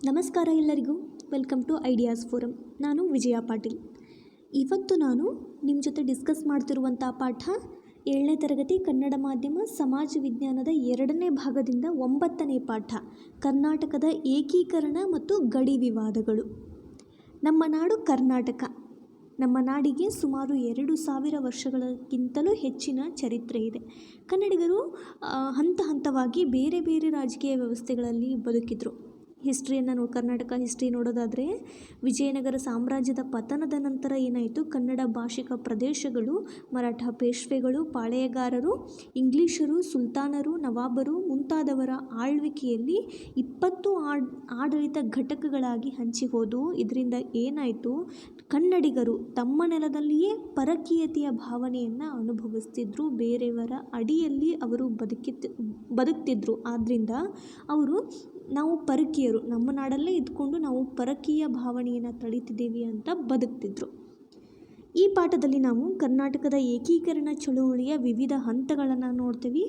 ನಮಸ್ಕಾರ ಎಲ್ಲರಿಗೂ. Welcome to ideas forum. Vijaya ವಿಜಯ ಪಾಟೀಲ್. ಇವತ್ತು ನಾನು ನಿಮ್ಮ ಜೊತೆ ಡಿಸ್ಕಸ್ ಮಾಡ್ತಿರುವಂಥ ಪಾಠ 7ನೇ ತರಗತಿ ಕನ್ನಡ ಮಾಧ್ಯಮ ಸಮಾಜ ವಿಜ್ಞಾನದ 2ನೇ ಭಾಗದಿಂದ 9ನೇ ಪಾಠ, ಕರ್ನಾಟಕದ ಏಕೀಕರಣ ಮತ್ತು ಗಡಿ ವಿವಾದಗಳು. ನಮ್ಮ ನಾಡು ಕರ್ನಾಟಕ. ನಮ್ಮ ನಾಡಿಗೆ ಸುಮಾರು 2000 ವರ್ಷಗಳಕ್ಕಿಂತಲೂ ಹೆಚ್ಚಿನ ಚರಿತ್ರೆ ಇದೆ. ಕನ್ನಡಿಗರು ಹಂತ ಹಂತವಾಗಿ ಬೇರೆ ಬೇರೆ ರಾಜಕೀಯ ವ್ಯವಸ್ಥೆಗಳಲ್ಲಿ ಬದುಕಿದ್ರು. ಹಿಸ್ಟ್ರಿಯನ್ನು ಕರ್ನಾಟಕ ಹಿಸ್ಟ್ರಿ ನೋಡೋದಾದರೆ, ವಿಜಯನಗರ ಸಾಮ್ರಾಜ್ಯದ ಪತನದ ನಂತರ ಏನಾಯಿತು, ಕನ್ನಡ ಭಾಷಿಕ ಪ್ರದೇಶಗಳು ಮರಾಠ ಪೇಶ್ವೆಗಳು, ಪಾಳೆಯಗಾರರು, ಇಂಗ್ಲೀಷರು, ಸುಲ್ತಾನರು, ನವಾಬರು ಮುಂತಾದವರ ಆಳ್ವಿಕೆಯಲ್ಲಿ 20 ಆಡಳಿತ ಘಟಕಗಳಾಗಿ ಹಂಚಿಹೋದು. ಇದರಿಂದ ಏನಾಯಿತು, ಕನ್ನಡಿಗರು ತಮ್ಮ ನೆಲದಲ್ಲಿಯೇ ಪರಕೀಯತೆಯ ಭಾವನೆಯನ್ನು ಅನುಭವಿಸ್ತಿದ್ರು. ಬೇರೆಯವರ ಅಡಿಯಲ್ಲಿ ಅವರು ಬದುಕ್ತಿದ್ರು. ಆದ್ದರಿಂದ ಅವರು ನಾವು ಪರಕೀಯರು, ನಮ್ಮ ನಾಡಲ್ಲೇ ಇದ್ಕೊಂಡು ನಾವು ಪರಕೀಯ ಭಾವನೆಯನ್ನು ತಡೀತಿದ್ದೀವಿ ಅಂತ ಬದುಕ್ತಿದ್ರು. ಈ ಪಾಠದಲ್ಲಿ ನಾವು ಕರ್ನಾಟಕದ ಏಕೀಕರಣ ಚಳುವಳಿಯ ವಿವಿಧ ಹಂತಗಳನ್ನು ನೋಡ್ತೀವಿ.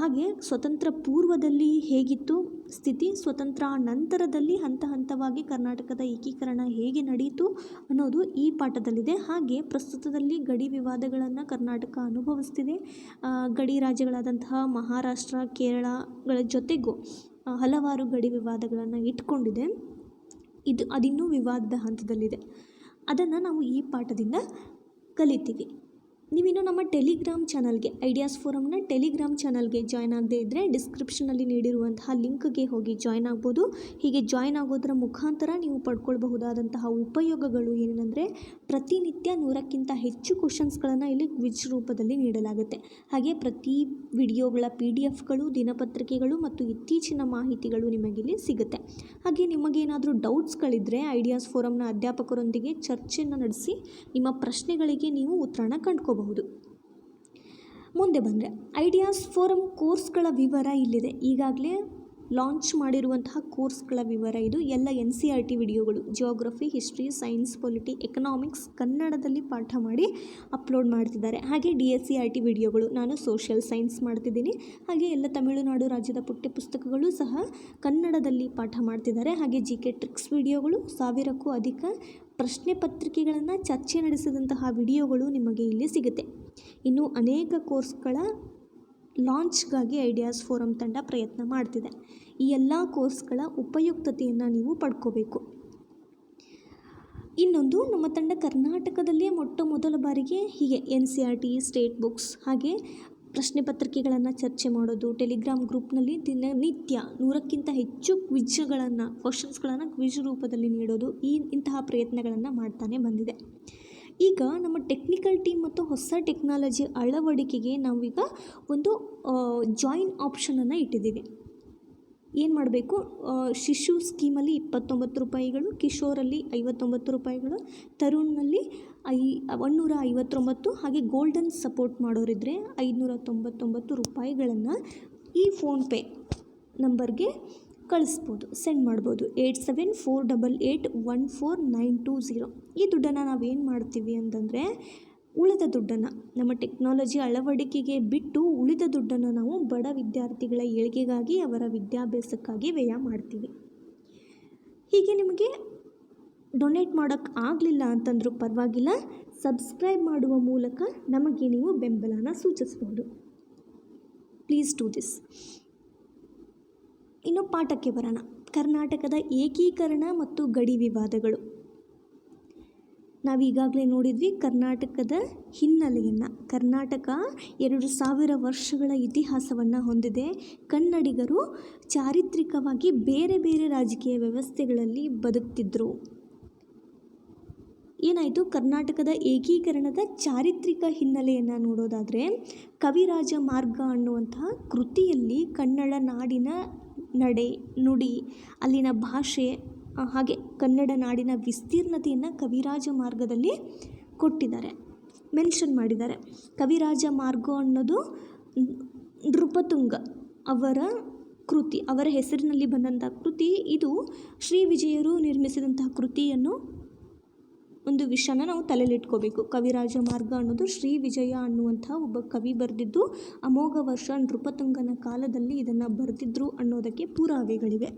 ಹಾಗೆ ಸ್ವತಂತ್ರ ಪೂರ್ವದಲ್ಲಿ ಹೇಗಿತ್ತು ಸ್ಥಿತಿ, ಸ್ವತಂತ್ರ ನಂತರದಲ್ಲಿ ಹಂತ ಹಂತವಾಗಿ ಕರ್ನಾಟಕದ ಏಕೀಕರಣ ಹೇಗೆ ನಡೆಯಿತು ಅನ್ನೋದು ಈ ಪಾಠದಲ್ಲಿದೆ. ಹಾಗೆ ಪ್ರಸ್ತುತದಲ್ಲಿ ಗಡಿ ವಿವಾದಗಳನ್ನು ಕರ್ನಾಟಕ ಅನುಭವಿಸ್ತಿದೆ. ಗಡಿ ರಾಜ್ಯಗಳಾದಂತಹ ಮಹಾರಾಷ್ಟ್ರ, ಕೇರಳಗಳ ಜೊತೆಗೂ ಹಲವಾರು ಗಡಿ ವಿವಾದಗಳನ್ನು ಇಟ್ಕೊಂಡಿದೆ. ಅದಿನ್ನೂ ವಿವಾದದ ಹಂತದಲ್ಲಿದೆ. ಅದನ್ನು ನಾವು ಈ ಪಾಠದಿಂದ ಕಲಿತೀವಿ. ನೀವಿನ್ನು ನಮ್ಮ ಟೆಲಿಗ್ರಾಮ್ ಚಾನಲ್ಗೆ, ಐಡಿಯಾಸ್ ಫೋರಮ್ನ ಟೆಲಿಗ್ರಾಮ್ ಚಾನಲ್ಗೆ ಜಾಯ್ನ್ ಆಗದೇ ಇದ್ದರೆ ಡಿಸ್ಕ್ರಿಪ್ಷನಲ್ಲಿ ನೀಡಿರುವಂತಹ ಲಿಂಕ್ಗೆ ಹೋಗಿ ಜಾಯ್ನ್ ಆಗ್ಬೋದು. ಹೀಗೆ ಜಾಯ್ನ್ ಆಗೋದರ ಮುಖಾಂತರ ನೀವು ಪಡ್ಕೊಳ್ಬಹುದಾದಂತಹ ಉಪಯೋಗಗಳು ಏನೆಂದರೆ, ಪ್ರತಿನಿತ್ಯ 100ಕ್ಕಿಂತ ಹೆಚ್ಚು ಕ್ವಶನ್ಸ್ಗಳನ್ನು ಇಲ್ಲಿ ಕ್ವಿಜ್ ರೂಪದಲ್ಲಿ ನೀಡಲಾಗುತ್ತೆ. ಹಾಗೆ ಪ್ರತಿ ವಿಡಿಯೋಗಳ PDF-ಗಳು, ದಿನಪತ್ರಿಕೆಗಳು ಮತ್ತು ಇತ್ತೀಚಿನ ಮಾಹಿತಿಗಳು ನಿಮಗಿಲ್ಲಿ ಸಿಗುತ್ತೆ. ಹಾಗೆ ನಿಮಗೇನಾದರೂ ಡೌಟ್ಸ್ಗಳಿದ್ದರೆ ಐಡಿಯಾಸ್ ಫೋರಮ್ನ ಅಧ್ಯಾಪಕರೊಂದಿಗೆ ಚರ್ಚೆಯನ್ನು ನಡೆಸಿ ನಿಮ್ಮ ಪ್ರಶ್ನೆಗಳಿಗೆ ನೀವು ಉತ್ತರನ ಕಂಡುಕೋಬಹುದು. ಮುಂದೆ ಬಂದರೆ, ಐಡಿಯಾಸ್ ಫೋರಮ್ ಕೋರ್ಸ್ಗಳ ವಿವರ ಇಲ್ಲಿದೆ. ಈಗಾಗಲೇ ಲಾಂಚ್ ಮಾಡಿರುವಂತಹ ಕೋರ್ಸ್ಗಳ ವಿವರ ಇದು. ಎಲ್ಲ NCERT ವಿಡಿಯೋಗಳು, geography, history, science, polity, economics ಕನ್ನಡದಲ್ಲಿ ಪಾಠ ಮಾಡಿ ಅಪ್ಲೋಡ್ ಮಾಡ್ತಿದ್ದಾರೆ. ಹಾಗೆ DSCERT ವಿಡಿಯೋಗಳು, ನಾನು ಸೋಷಿಯಲ್ ಸೈನ್ಸ್ ಮಾಡ್ತಿದ್ದೀನಿ. ಹಾಗೆ ಎಲ್ಲ ತಮಿಳುನಾಡು ರಾಜ್ಯದ ಪಠ್ಯಪುಸ್ತಕಗಳು ಸಹ ಕನ್ನಡದಲ್ಲಿ ಪಾಠ ಮಾಡ್ತಿದ್ದಾರೆ. ಹಾಗೆ GK ಟ್ರಿಕ್ಸ್ ವಿಡಿಯೋಗಳು, 1000ಕ್ಕೂ ಅಧಿಕ ಪ್ರಶ್ನೆ ಪತ್ರಿಕೆಗಳನ್ನು ಚರ್ಚೆ ನಡೆಸಿದಂತಹ ವಿಡಿಯೋಗಳು ನಿಮಗೆ ಇಲ್ಲಿ ಸಿಗುತ್ತೆ. ಇನ್ನು ಅನೇಕ ಕೋರ್ಸ್ಗಳ ಲಾಂಚ್ಗಾಗಿ ಐಡಿಯಾಸ್ ಫೋರಮ್ ತಂಡ ಪ್ರಯತ್ನ ಮಾಡ್ತಿದೆ. ಈ ಎಲ್ಲ ಕೋರ್ಸ್ಗಳ ಉಪಯುಕ್ತತೆಯನ್ನು ನೀವು ಪಡ್ಕೋಬೇಕು. ಇನ್ನೊಂದು, ನಮ್ಮ ತಂಡ ಕರ್ನಾಟಕದಲ್ಲೇ ಮೊದಲ ಬಾರಿಗೆ ಹೀಗೆ NCERT, ಸ್ಟೇಟ್ ಬುಕ್ಸ್ ಹಾಗೆ ಪ್ರಶ್ನೆ ಪತ್ರಿಕೆಗಳನ್ನು ಚರ್ಚೆ ಮಾಡೋದು, ಟೆಲಿಗ್ರಾಮ್ ಗ್ರೂಪ್ನಲ್ಲಿ ದಿನನಿತ್ಯ 100ಕ್ಕಿಂತ ಹೆಚ್ಚು ಕ್ವಶನ್ಸ್ಗಳನ್ನು ಕ್ವಿಜ್ ರೂಪದಲ್ಲಿ ನೀಡೋದು, ಇಂತಹ ಪ್ರಯತ್ನಗಳನ್ನು ಮಾಡ್ತಾನೆ ಬಂದಿದೆ. ಈಗ ನಮ್ಮ ಟೆಕ್ನಿಕಲ್ ಟೀಮ್ ಮತ್ತು ಹೊಸ ಟೆಕ್ನಾಲಜಿ ಅಳವಡಿಕೆಗೆ ನಾವೀಗ ಒಂದು ಜಾಯಿನ್ ಆಪ್ಷನನ್ನು ಇಟ್ಟಿದ್ದೀವಿ. ಏನು ಮಾಡಬೇಕು, ಶಿಶು ಸ್ಕೀಮಲ್ಲಿ 29 ರೂಪಾಯಿಗಳು, ಕಿಶೋರಲ್ಲಿ 59 ರೂಪಾಯಿಗಳು, ತರುಣ್ನಲ್ಲಿ 159, ಹಾಗೆ ಗೋಲ್ಡನ್ ಸಪೋರ್ಟ್ ಮಾಡೋರಿದ್ದರೆ 599 ರೂಪಾಯಿಗಳನ್ನು ಈ ಫೋನ್ಪೇ ನಂಬರ್ಗೆ ಕಳಿಸ್ಬೋದು, ಸೆಂಡ್ ಮಾಡ್ಬೋದು. 8748814920. ಈ ದುಡ್ಡನ್ನು ನಾವೇನು ಮಾಡ್ತೀವಿ ಅಂತಂದರೆ, ಉಳಿದ ದುಡ್ಡನ್ನು ನಮ್ಮ ಟೆಕ್ನಾಲಜಿ ಅಳವಡಿಕೆಗೆ ಬಿಟ್ಟು ಉಳಿದ ದುಡ್ಡನ್ನು ನಾವು ಬಡ ವಿದ್ಯಾರ್ಥಿಗಳ ಏಳಿಗೆಗಾಗಿ, ಅವರ ವಿದ್ಯಾಭ್ಯಾಸಕ್ಕಾಗಿ ವ್ಯಯ ಮಾಡ್ತೀವಿ. ಹೀಗೆ ನಿಮಗೆ ಡೊನೇಟ್ ಮಾಡೋಕ್ಕೆ ಆಗಲಿಲ್ಲ ಅಂತಂದರೂ ಪರವಾಗಿಲ್ಲ, ಸಬ್ಸ್ಕ್ರೈಬ್ ಮಾಡುವ ಮೂಲಕ ನಮಗೆ ನೀವು ಬೆಂಬಲನ ಸೂಚಿಸಬಹುದು. Please do this. ಇನ್ನು ಪಾಠಕ್ಕೆ ಬರೋಣ. ಕರ್ನಾಟಕದ ಏಕೀಕರಣ ಮತ್ತು ಗಡಿ ವಿವಾದಗಳು. ನಾವೀಗಾಗಲೇ ನೋಡಿದ್ವಿ ಕರ್ನಾಟಕದ ಹಿನ್ನೆಲೆಯನ್ನು. ಕರ್ನಾಟಕ 2000 ವರ್ಷಗಳ ಇತಿಹಾಸವನ್ನು ಹೊಂದಿದೆ. ಕನ್ನಡಿಗರು ಚಾರಿತ್ರಿಕವಾಗಿ ಬೇರೆ ಬೇರೆ ರಾಜಕೀಯ ವ್ಯವಸ್ಥೆಗಳಲ್ಲಿ ಬದುಕ್ತಿದ್ರು. ಏನಾಯಿತು, ಕರ್ನಾಟಕದ ಏಕೀಕರಣದ ಚಾರಿತ್ರಿಕ ಹಿನ್ನೆಲೆಯನ್ನು ನೋಡೋದಾದರೆ, ಕವಿರಾಜ ಮಾರ್ಗ ಅನ್ನುವಂತಹ ಕೃತಿಯಲ್ಲಿ ಕನ್ನಡ ನಾಡಿನ ನಡೆ ನುಡಿ, ಅಲ್ಲಿನ ಭಾಷೆ ಹಾಗೆ ಕನ್ನಡ ನಾಡಿನ ವಿಸ್ತೀರ್ಣತೆಯನ್ನು ಕವಿರಾಜ ಮಾರ್ಗದಲ್ಲಿ ಕೊಟ್ಟಿದ್ದಾರೆ, ಮೆನ್ಷನ್ ಮಾಡಿದ್ದಾರೆ. ಕವಿರಾಜ ಮಾರ್ಗ ಅನ್ನೋದು ನೃಪತುಂಗ ಅವರ ಕೃತಿ, ಅವರ ಹೆಸರಿನಲ್ಲಿ ಬಂದಂಥ ಕೃತಿ. ಇದು ಶ್ರೀ ವಿಜಯರು ನಿರ್ಮಿಸಿದಂತಹ ಕೃತಿಯನ್ನು ಒಂದು ವಿಷಯನ ನಾವು ತಲೆಯಲ್ಲಿಟ್ಕೋಬೇಕು. ಕವಿರಾಜ ಮಾರ್ಗ ಅನ್ನೋದು ಶ್ರೀ ವಿಜಯ ಅನ್ನುವಂಥ ಒಬ್ಬ ಕವಿ ಬರೆದಿದ್ದು, ಅಮೋಘ ವರ್ಷ ನೃಪತುಂಗನ ಕಾಲದಲ್ಲಿ ಇದನ್ನು ಬರೆದಿದ್ರು ಅನ್ನೋದಕ್ಕೆ ಪುರಾವೆಗಳಿವೆ.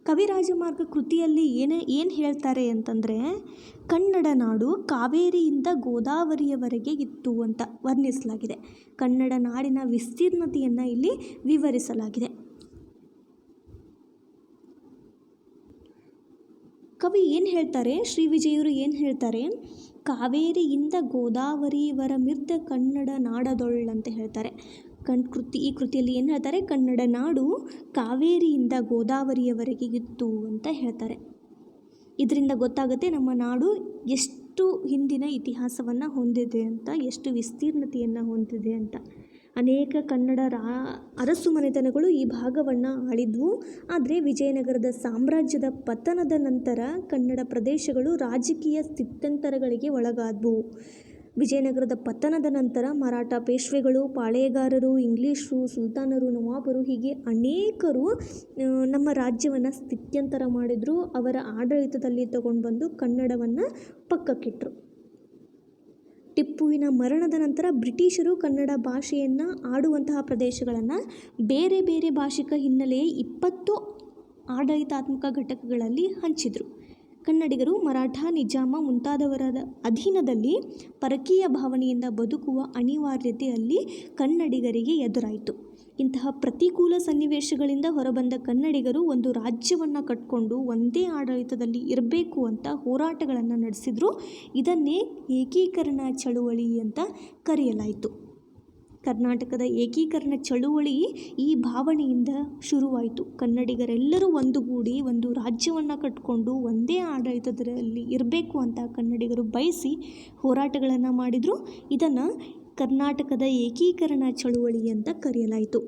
ಕವಿರಾಜಮಾರ್ಗ ಕೃತಿಯಲ್ಲಿ ಏನು ಹೇಳ್ತಾರೆ ಅಂತಂದರೆ, ಕನ್ನಡ ನಾಡು ಕಾವೇರಿಯಿಂದ ಗೋದಾವರಿಯವರೆಗೆ ಇತ್ತು ಅಂತ ವರ್ಣಿಸಲಾಗಿದೆ. ಕನ್ನಡ ನಾಡಿನ ವಿಸ್ತೀರ್ಣತೆಯನ್ನು ಇಲ್ಲಿ ವಿವರಿಸಲಾಗಿದೆ. ಕವಿ ಏನು ಹೇಳ್ತಾರೆ, ಶ್ರೀ ವಿಜಯರು ಏನು ಹೇಳ್ತಾರೆ, ಕಾವೇರಿಯಿಂದ ಗೋದಾವರಿವರ ಮಿರ್ದ ಕನ್ನಡ ನಾಡದೊಳ್ ಅಂತ ಹೇಳ್ತಾರೆ. ಈ ಕೃತಿಯಲ್ಲಿ ಏನು ಹೇಳ್ತಾರೆ, ಕನ್ನಡ ನಾಡು ಕಾವೇರಿಯಿಂದ ಗೋದಾವರಿಯವರೆಗೆ ಇತ್ತು ಅಂತ ಹೇಳ್ತಾರೆ. ಇದರಿಂದ ಗೊತ್ತಾಗುತ್ತೆ ನಮ್ಮ ನಾಡು ಎಷ್ಟು ಹಿಂದಿನ ಇತಿಹಾಸವನ್ನು ಹೊಂದಿದೆ ಅಂತ, ಎಷ್ಟು ವಿಸ್ತೀರ್ಣತೆಯನ್ನು ಹೊಂದಿದೆ ಅಂತ. ಅನೇಕ ಕನ್ನಡ ಅರಸು ಮನೆತನಗಳು ಈ ಭಾಗವನ್ನು ಆಳಿದ್ವು. ಆದರೆ ವಿಜಯನಗರದ ಸಾಮ್ರಾಜ್ಯದ ಪತನದ ನಂತರ ಕನ್ನಡ ಪ್ರದೇಶಗಳು ರಾಜಕೀಯ ಸ್ಥಿತ್ಯಂತರಗಳಿಗೆ ಒಳಗಾದವು. ವಿಜಯನಗರದ ಪತನದ ನಂತರ ಮರಾಠ ಪೇಶ್ವೆಗಳು, ಪಾಳೆಯಗಾರರು, ಇಂಗ್ಲೀಷರು, ಸುಲ್ತಾನರು, ನವಾಬರು ಹೀಗೆ ಅನೇಕರು ನಮ್ಮ ರಾಜ್ಯವನ್ನು ಸ್ಥಿತ್ಯಂತರ ಮಾಡಿದರು. ಅವರ ಆಡಳಿತದಲ್ಲಿ ತಗೊಂಡು ಬಂದು ಕನ್ನಡವನ್ನು ಪಕ್ಕಕ್ಕಿಟ್ಟರು. ಟಿಪ್ಪುವಿನ ಮರಣದ ನಂತರ ಬ್ರಿಟಿಷರು ಕನ್ನಡ ಭಾಷೆಯನ್ನು ಆಡುವಂತಹ ಪ್ರದೇಶಗಳನ್ನು ಬೇರೆ ಬೇರೆ ಭಾಷಿಕ ಹಿನ್ನೆಲೆಯ 20 ಆಡಳಿತಾತ್ಮಕ ಘಟಕಗಳಲ್ಲಿ ಹಂಚಿದರು. ಕನ್ನಡಿಗರು ಮರಾಠ, ನಿಜಾಮ ಮುಂತಾದವರ ಅಧೀನದಲ್ಲಿ ಪರಕೀಯ ಭಾವನೆಯಿಂದ ಬದುಕುವ ಅನಿವಾರ್ಯತೆ ಅಲ್ಲಿ ಕನ್ನಡಿಗರಿಗೆ ಎದುರಾಯಿತು. ಇಂತಹ ಪ್ರತಿಕೂಲ ಸನ್ನಿವೇಶಗಳಿಂದ ಹೊರಬಂದ ಕನ್ನಡಿಗರು ಒಂದು ರಾಜ್ಯವನ್ನು ಕಟ್ಟಿಕೊಂಡು ಒಂದೇ ಆಡಳಿತದಲ್ಲಿ ಇರಬೇಕು ಅಂತ ಹೋರಾಟಗಳನ್ನು ನಡೆಸಿದರು. ಇದನ್ನೇ ಏಕೀಕರಣ ಚಳುವಳಿ ಅಂತ ಕರೆಯಲಾಯಿತು. ಕರ್ನಾಟಕದ ಏಕೀಕರಣ ಚಳುವಳಿ ಈ ಭಾವನೆಯಿಂದ ಶುರುವಾಯಿತು. ಕನ್ನಡಿಗರೆಲ್ಲರೂ ಒಂದುಗೂಡಿ ಒಂದು ರಾಜ್ಯವನ್ನು ಕಟ್ಟಿಕೊಂಡು ಒಂದೇ ಆಡಳಿತದಲ್ಲಿ ಇರಬೇಕು ಅಂತ ಕನ್ನಡಿಗರು ಬಯಸಿ ಹೋರಾಟಗಳನ್ನು ಮಾಡಿದರು. ಇದನ್ನು ಕರ್ನಾಟಕದ ಏಕೀಕರಣ ಚಳುವಳಿ ಅಂತ ಕರೆಯಲಾಯಿತು.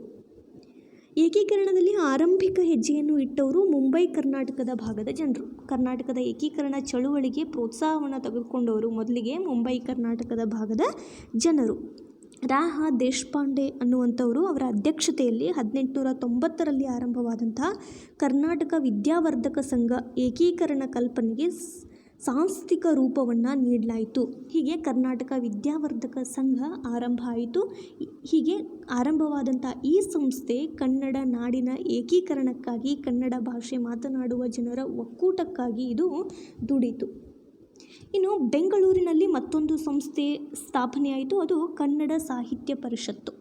ಏಕೀಕರಣದಲ್ಲಿ ಆರಂಭಿಕ ಹೆಜ್ಜೆಯನ್ನು ಇಟ್ಟವರು ಮುಂಬೈ ಕರ್ನಾಟಕದ ಭಾಗದ ಜನರು. ಕರ್ನಾಟಕದ ಏಕೀಕರಣ ಚಳುವಳಿಗೆ ಪ್ರೋತ್ಸಾಹವನ್ನು ತೆಗೆದುಕೊಂಡವರು ಮೊದಲಿಗೆ ಮುಂಬೈ ಕರ್ನಾಟಕದ ಭಾಗದ ಜನರು. ರಾ ದೇಶಪಾಂಡೆ ಅನ್ನುವಂಥವರು ಅವರ ಅಧ್ಯಕ್ಷತೆಯಲ್ಲಿ 1890ರಲ್ಲಿ ಆರಂಭವಾದಂತಹ ಕರ್ನಾಟಕ ವಿದ್ಯಾವರ್ಧಕ ಸಂಘ ಏಕೀಕರಣ ಕಲ್ಪನೆಗೆ ಸಾಂಸ್ಥಿಕ ರೂಪವನ್ನು ನೀಡಲಾಯಿತು. ಹೀಗೆ ಕರ್ನಾಟಕ ವಿದ್ಯಾವರ್ಧಕ ಸಂಘ ಆರಂಭ ಆಯಿತು. ಹೀಗೆ ಆರಂಭವಾದಂಥ ಈ ಸಂಸ್ಥೆ ಕನ್ನಡ ನಾಡಿನ ಏಕೀಕರಣಕ್ಕಾಗಿ, ಕನ್ನಡ ಭಾಷೆ ಮಾತನಾಡುವ ಜನರ ಒಕ್ಕೂಟಕ್ಕಾಗಿ ಇದು ದುಡಿತು. ಇನ್ನು ಬೆಂಗಳೂರಿನಲ್ಲಿ ಮತ್ತೊಂದು ಸಂಸ್ಥೆ ಸ್ಥಾಪನೆಯಾಯಿತು. ಅದು ಕನ್ನಡ ಸಾಹಿತ್ಯ ಪರಿಷತ್ತು.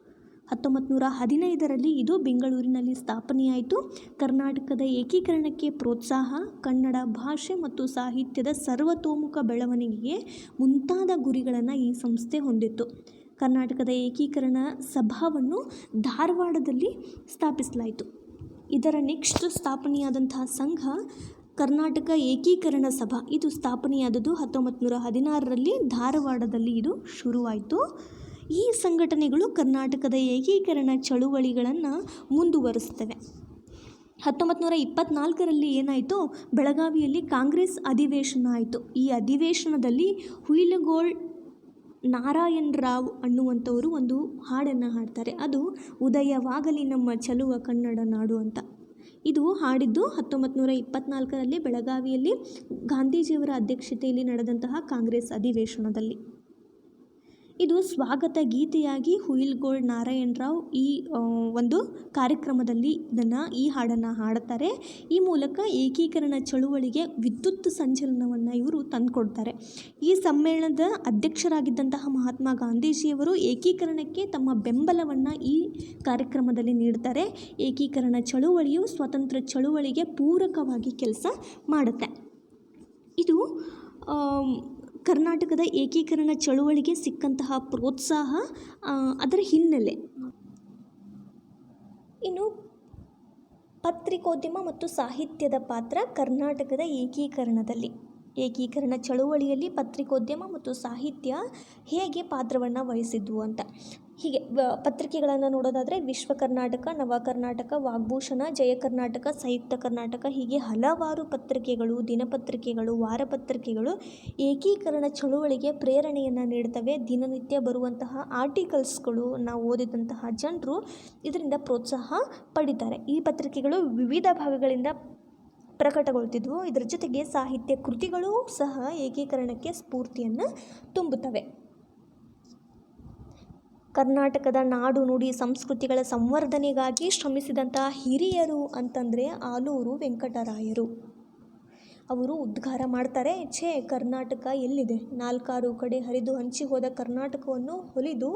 1915ರಲ್ಲಿ ಇದು ಬೆಂಗಳೂರಿನಲ್ಲಿ ಸ್ಥಾಪನೆಯಾಯಿತು. ಕರ್ನಾಟಕದ ಏಕೀಕರಣಕ್ಕೆ ಪ್ರೋತ್ಸಾಹ, ಕನ್ನಡ ಭಾಷೆ ಮತ್ತು ಸಾಹಿತ್ಯದ ಸರ್ವತೋಮುಖ ಬೆಳವಣಿಗೆಗೆ ಮುಂತಾದ ಗುರಿಗಳನ್ನು ಈ ಸಂಸ್ಥೆ ಹೊಂದಿತ್ತು. ಕರ್ನಾಟಕದ ಏಕೀಕರಣ ಸಭಾವನ್ನು ಧಾರವಾಡದಲ್ಲಿ ಸ್ಥಾಪಿಸಲಾಯಿತು. ಇದರ ನೆಕ್ಸ್ಟ್ ಸ್ಥಾಪನೆಯಾದಂತಹ ಸಂಘ ಕರ್ನಾಟಕ ಏಕೀಕರಣ ಸಭಾ. ಇದು ಸ್ಥಾಪನೆಯಾದದ್ದು 1916ರಲ್ಲಿ ಧಾರವಾಡದಲ್ಲಿ ಇದು ಶುರುವಾಯಿತು. ಈ ಸಂಘಟನೆಗಳು ಕರ್ನಾಟಕದ ಏಕೀಕರಣ ಚಳುವಳಿಗಳನ್ನು ಮುಂದುವರಿಸ್ತವೆ. 1924ರಲ್ಲಿ ಏನಾಯಿತು, ಬೆಳಗಾವಿಯಲ್ಲಿ ಕಾಂಗ್ರೆಸ್ ಅಧಿವೇಶನ ಆಯಿತು. ಈ ಅಧಿವೇಶನದಲ್ಲಿ ಹುಯಿಲಗೋಳ್ ನಾರಾಯಣರಾವ್ ಅನ್ನುವಂಥವರು ಒಂದು ಹಾಡನ್ನು ಹಾಡ್ತಾರೆ. ಅದು ಉದಯವಾಗಲಿ ನಮ್ಮ ಚಲುವ ಕನ್ನಡ ನಾಡು ಅಂತ. ಇದು ಹಾಡಿದ್ದು 1924ರಲ್ಲಿ ಬೆಳಗಾವಿಯಲ್ಲಿ ಗಾಂಧೀಜಿಯವರ ಅಧ್ಯಕ್ಷತೆಯಲ್ಲಿ ನಡೆದಂತಹ ಕಾಂಗ್ರೆಸ್ ಅಧಿವೇಶನದಲ್ಲಿ. ಇದು ಸ್ವಾಗತ ಗೀತೆಯಾಗಿ ಹುಯಿಲಗೋಳ್ ನಾರಾಯಣರಾವ್ ಈ ಒಂದು ಕಾರ್ಯಕ್ರಮದಲ್ಲಿ ಈ ಹಾಡನ್ನು ಹಾಡುತ್ತಾರೆ. ಈ ಮೂಲಕ ಏಕೀಕರಣ ಚಳುವಳಿಗೆ ವಿದ್ಯುತ್ ಸಂಚಲನವನ್ನು ಇವರು ತಂದುಕೊಡ್ತಾರೆ. ಈ ಸಮ್ಮೇಳನದ ಅಧ್ಯಕ್ಷರಾಗಿದ್ದಂತಹ ಮಹಾತ್ಮ ಗಾಂಧೀಜಿಯವರು ಏಕೀಕರಣಕ್ಕೆ ತಮ್ಮ ಬೆಂಬಲವನ್ನು ಈ ಕಾರ್ಯಕ್ರಮದಲ್ಲಿ ನೀಡ್ತಾರೆ. ಏಕೀಕರಣ ಚಳುವಳಿಯು ಸ್ವತಂತ್ರ ಚಳುವಳಿಗೆ ಪೂರಕವಾಗಿ ಕೆಲಸ ಮಾಡುತ್ತೆ. ಇದು ಕರ್ನಾಟಕದ ಏಕೀಕರಣ ಚಳುವಳಿಗೆ ಸಿಕ್ಕಂತಹ ಪ್ರೋತ್ಸಾಹ, ಅದರ ಹಿನ್ನೆಲೆ. ಇನ್ನು ಪತ್ರಿಕೋದ್ಯಮ ಮತ್ತು ಸಾಹಿತ್ಯದ ಪಾತ್ರ ಕರ್ನಾಟಕದ ಏಕೀಕರಣದಲ್ಲಿ. ಏಕೀಕರಣ ಚಳುವಳಿಯಲ್ಲಿ ಪತ್ರಿಕೋದ್ಯಮ ಮತ್ತು ಸಾಹಿತ್ಯ ಹೇಗೆ ಪಾತ್ರವನ್ನು ವಹಿಸಿದ್ವು ಅಂತ. ಹೀಗೆ ಪತ್ರಿಕೆಗಳನ್ನು ನೋಡೋದಾದರೆ ವಿಶ್ವ ಕರ್ನಾಟಕ, ನವ ಕರ್ನಾಟಕ, ವಾಗ್ಭೂಷಣ, ಜಯ ಕರ್ನಾಟಕ, ಸಂಯುಕ್ತ ಕರ್ನಾಟಕ ಹೀಗೆ ಹಲವಾರು ಪತ್ರಿಕೆಗಳು, ದಿನಪತ್ರಿಕೆಗಳು, ವಾರಪತ್ರಿಕೆಗಳು ಏಕೀಕರಣ ಚಳುವಳಿಗೆ ಪ್ರೇರಣೆಯನ್ನು ನೀಡ್ತವೆ. ದಿನನಿತ್ಯ ಬರುವಂತಹ ಆರ್ಟಿಕಲ್ಸ್ಗಳು ನಾವು ಓದಿದಂತಹ ಜನರು ಇದರಿಂದ ಪ್ರೋತ್ಸಾಹ ಪಡಿತಾರೆ. ಈ ಪತ್ರಿಕೆಗಳು ವಿವಿಧ ಭಾಗಗಳಿಂದ ಪ್ರಕಟಗೊಳ್ತಿದ್ವು. ಇದರ ಜೊತೆಗೆ ಸಾಹಿತ್ಯ ಕೃತಿಗಳೂ ಸಹ ಏಕೀಕರಣಕ್ಕೆ ಸ್ಫೂರ್ತಿಯನ್ನು ತುಂಬುತ್ತವೆ. ಕರ್ನಾಟಕದ ನಾಡು ನುಡಿ ಸಂಸ್ಕೃತಿಗಳ ಸಂವರ್ಧನೆಗಾಗಿ ಶ್ರಮಿಸಿದಂತಹ ಹಿರಿಯರು ಅಂತಂದರೆ ಆಲೂರು ವೆಂಕಟರಾಯರು. ಅವರು ಉದ್ಗಾರ ಮಾಡ್ತಾರೆ, ಕರ್ನಾಟಕ ಎಲ್ಲಿದೆ, ನಾಲ್ಕಾರು ಕಡೆ ಹರಿದು ಹಂಚಿ ಹೋದ ಕರ್ನಾಟಕವನ್ನು ಹೊಲಿದು